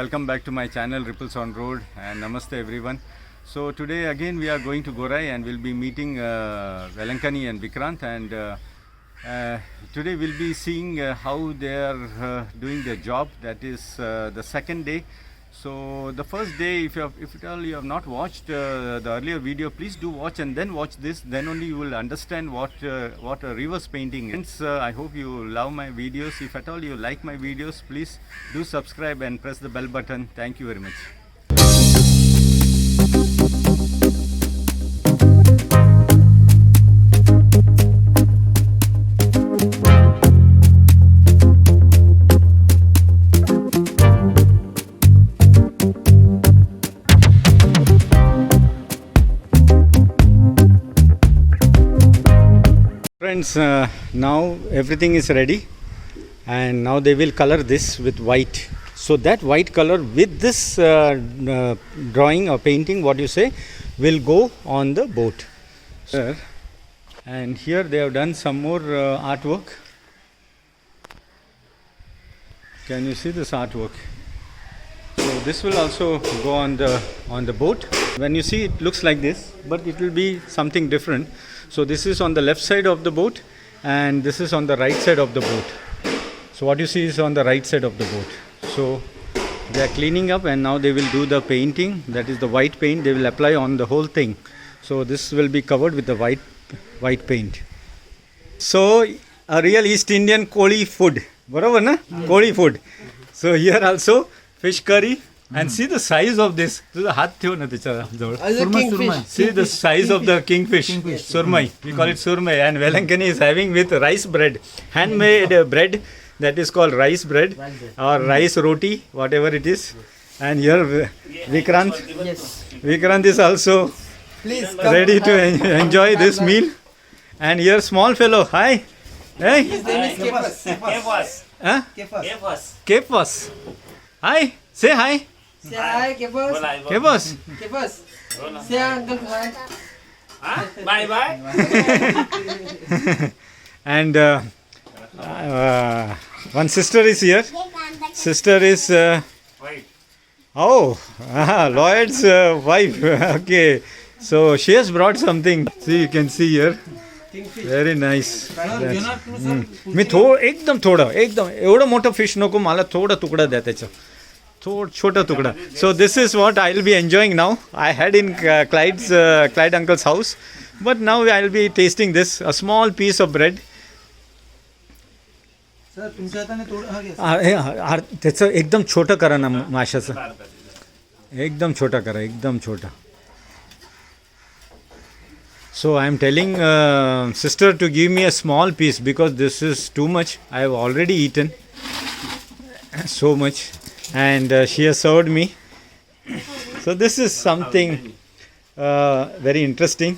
welcome back to my channel Ripples on Road, and namaste everyone. So today again we are going to Gorai and we'll be meeting Velankani and Vikrant, and today we'll be seeing how they are doing their job. That is the second day. So the first day, if at all you have not watched the earlier video, please do watch and then watch this. Then only you will understand what a reverse painting is. I hope you love my videos. If at all you like my videos, please do subscribe and press the bell button. Thank you very much. Friends, now everything is ready, and now they will color this with white. So that white color with this drawing or painting, what you say, will go on the boat. And here they have done some more artwork. Can you see this artwork? So this will also go on the boat. When you see, it looks like this, but it will be something different. So this is on the left side of the boat, and this is on the right side of the boat. So what you see is on the right side of the boat. So they are cleaning up, and now they will do the painting. That is the white paint they will apply on the whole thing. So this will be covered with the white paint. So a real East Indian Koli food. Barabar na? Koli food. So here also fish curry. And see the size of this. See the size of the kingfish. Surmai. We call it surmai. And Velankani is having with rice bread. Handmade bread that is called rice bread or rice roti, whatever it is. And here Vikrant. Vikrant is also ready to enjoy this meal. And here small fellow. Hi. Hey. His name is Kefas. Huh? Kefas. Kefas. Hi. Say hi. Say hi, Kefas. Kefas. Kefas. Say uncle hi. Bye bye. And one sister is here. Sister is Lloyd's wife. Okay, so she has brought something. See, you can see here. Very nice. मी एकदम थोडं एवढं मोठं fish नको मला थोडं तुकडा द्या त्याचं छोटा tukda. So this is what I will be enjoying now. I had in Clyde uncle's house, but now I will be tasting this, a small piece of bread. Sir तुमच्या हाताने त्याचं एकदम छोटं करा ना माशाचं, एकदम छोटा करा, एकदम छोटा. So I am telling sister to give me a small piece because this is too much. I have already eaten so much. And she has served me. So this is something very interesting.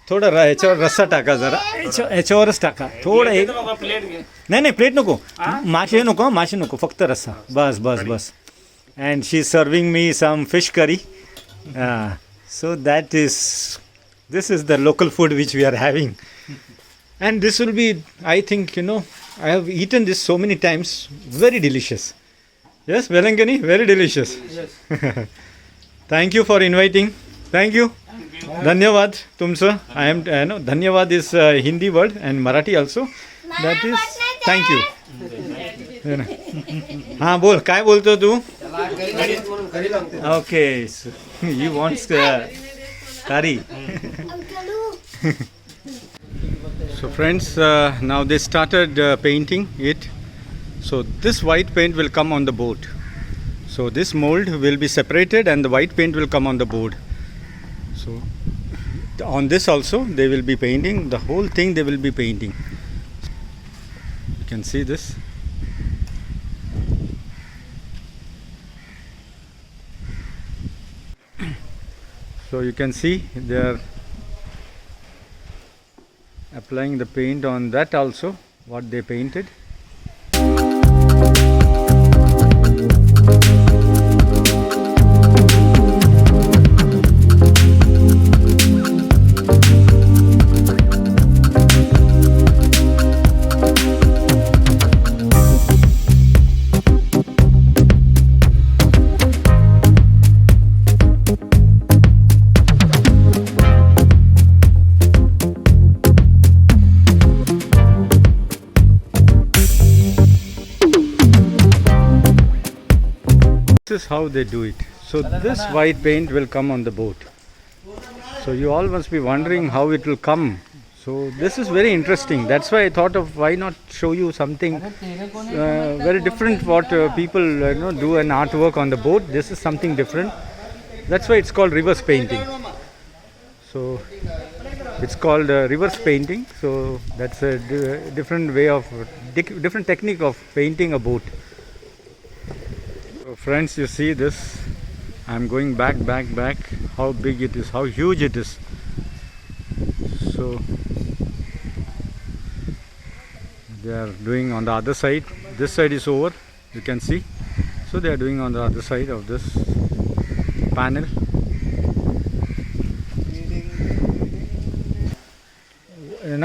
थोडा याच्यावर रस्सा टाका जरा, याच्यावरच टाका थोडं. एक नाही प्लेट नको, मासे नको, फक्त रस्सा, बस. And she is serving me some fish curry. So this is the local food which we are having. And this will be, I think, I have eaten this so many times. Very delicious. Yes, Velankani, very delicious. Yes. Thank you for inviting. Thank you. Dhanyavad tumsa. I am Dhanyavad is Hindi word and Marathi also. That is thank you. हाँ बोल काय बोलतो तू? Okay, so you want curry. So friends, now they started painting it. So this white paint will come on the boat. So this mold will be separated and the white paint will come on the board. So on this also they will be painting, the whole thing they will be painting. You can see this. So you can see they are applying the paint on that also, what they painted. is how they do it. So this white paint will come on the boat. So you all must be wondering how it will come. So this is very interesting. That's why I thought of why not show you something very different. What people do an artwork on the boat. This is something different. That's why it's called reverse painting. So it's called reverse painting. So that's a different way of different technique of painting a boat. So friends, you see this. I'm going back. How big it is, how huge it is. So they are doing on the other side. This side is over, you can see. So they are doing on the other side of this panel.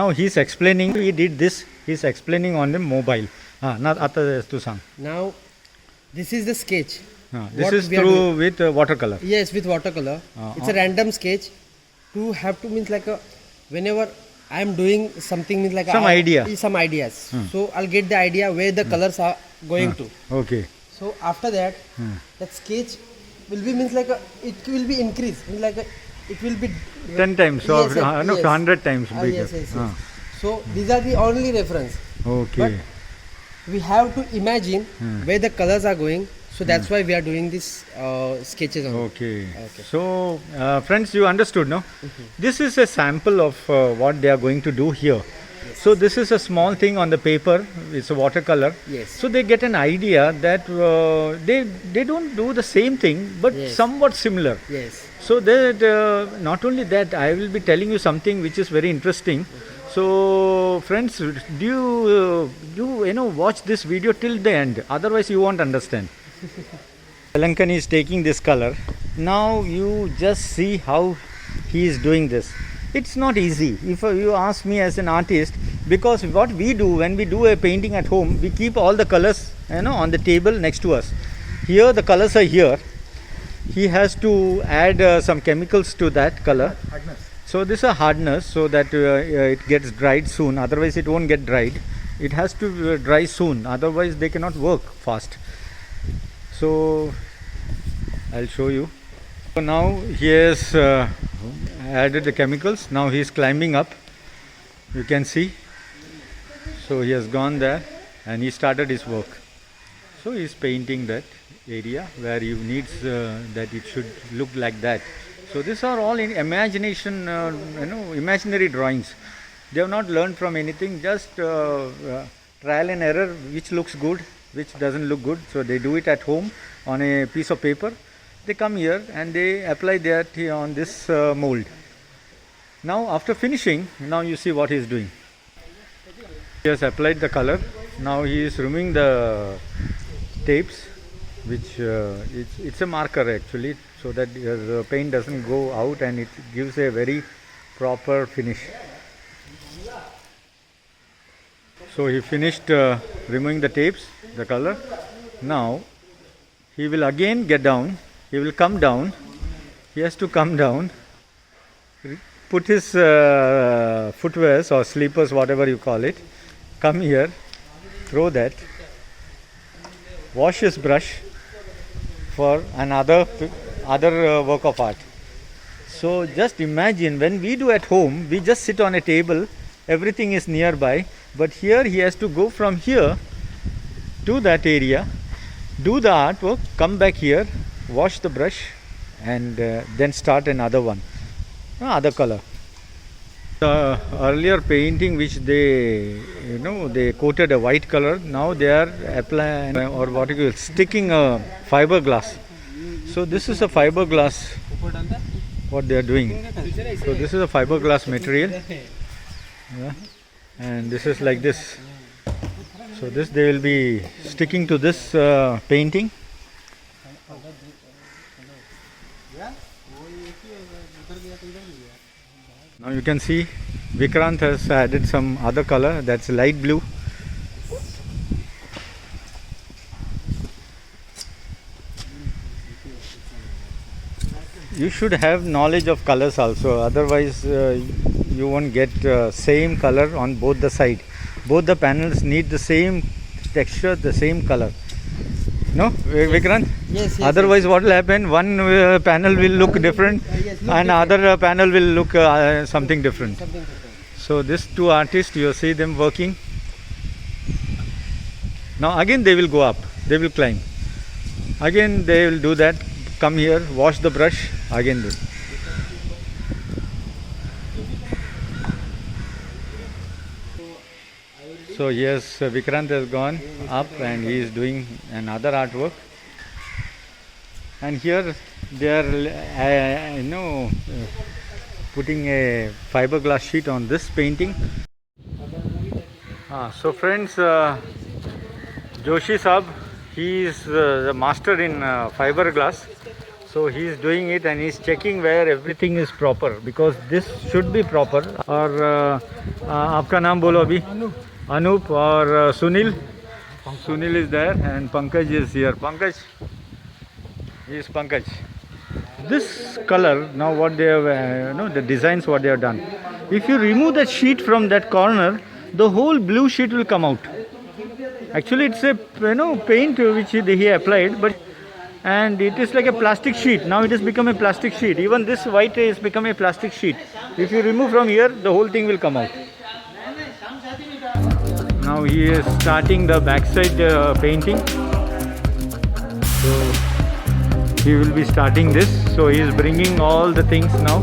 Now he's explaining. He did this. He's explaining on the mobile. Not atta to sang. Now, this is the sketch. This What is we are through with watercolor. Yes, with watercolor. It's a random sketch. To have to means like a whenever I am doing something means like Some idea. some ideas. So I'll get the idea where the colors are going to. Okay. So after that, that sketch will be means like it will be increased. Means like it will be 10 times or Yes, yes, no, yes. 100 times bigger. Yes. So these are the only reference. Okay. We have to imagine where the colors are going. So that's why we are doing these sketches on. Okay. So, friends, you understood, no? This is a sample of what they are going to do here. So, this is a small thing on the paper. It's a watercolor. Yes. So, they get an idea that they don't do the same thing, but Yes. somewhat similar. Yes. So, that not only that, I will be telling you something which is very interesting. So, friends, do you watch this video till the end? Otherwise, you won't understand. Velankani is taking this color. Now you just see how he is doing this. It's not easy. If you ask me as an artist, because what we do when we do a painting at home, we keep all the colors on the table next to us. Here the colors are here. He has to add some chemicals to that color. So this is a hardness so that it gets dried soon. Otherwise it won't get dried. It has to dry soon. Otherwise they cannot work fast. So I'll show you. So now he has added the chemicals. Now he is climbing up. You can see. So he has gone there and he started his work. So he is painting that area where he needs that it should look like that. So these are all in imagination, imaginary drawings. They have not learned from anything. Just trial and error, which looks good, which doesn't look good. So they do it at home on a piece of paper. They come here and they apply that on this mold. Now after finishing, now you see what he is doing. He has applied the color. Now he is removing the tapes, which it's a marker actually, so that the paint doesn't go out and it gives a very proper finish. So he finished removing the tapes, the color. Now he will again get down. He will come down. He has to come down, put his footwears or sleepers, whatever you call it. Come here, throw that, wash his brush for another work of art. So just imagine, when we do at home, we just sit on a table, everything is nearby, but here he has to go from here to that area, do the artwork, come back here, wash the brush, and then start another one, other color. The earlier painting which they coated a white color, now they are applying or what you call sticking a fiberglass. So this is a fiberglass what they are doing. So this is a fiberglass material, and this is like this. So this they will be sticking to this painting. Now you can see Vikrant has added some other color, that's light blue. You should have knowledge of colors also, otherwise you won't get same color on both the side. Both the panels need the same texture, the same color. No, Vikrant? Yes, yes. Otherwise, what will happen? One panel will look different, yes, look and other panel will look something different. Something different. So these two artists, you see them working. Now again they will go up. They will climb. Again they will do that. Come here, wash the brush. Again do. So yes, Vikrant has gone up and he is doing another artwork. And here they are, putting a fiberglass sheet on this painting. So friends, Joshi Saab, he is the master in fiberglass. So he is doing it and he is checking where everything is proper, because this should be proper. और आपका नाम बोलो अभी? Anup or Sunil. Sunil is there and Pankaj is here. Pankaj, he is Pankaj. This color, now what they have, the designs what they have done. If you remove that sheet from that corner, the whole blue sheet will come out. Actually, it's a paint which he applied, and it is like a plastic sheet. Now it has become a plastic sheet. Even this white has become a plastic sheet. If you remove from here, the whole thing will come out. Now he is starting the backside painting. So he will be starting this. So he is bringing all the things now.